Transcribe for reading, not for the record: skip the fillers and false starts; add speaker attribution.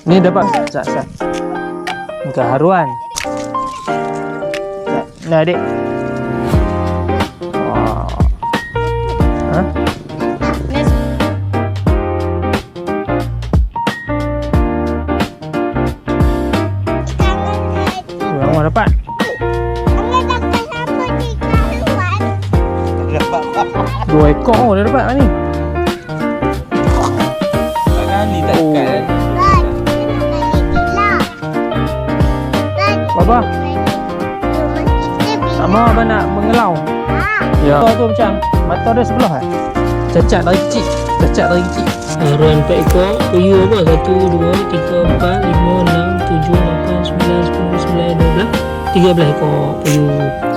Speaker 1: Ni dapat. Sat. Muka haruan. Nah, adik. Wah. Ha? Yang mana dapat? Dua ekor dia dapat ni.
Speaker 2: Kali tak kan?
Speaker 1: Baba, sama abang nak mengelau. Ya. Tu macam mata dia sebelah Cacat dari kecil.
Speaker 3: Haruan 4 ekor. Puyuh apa? 1, 2, 3, 4, 5, 6, 7, 8, 9, 10, 11, 12, 13 ekor puyuh.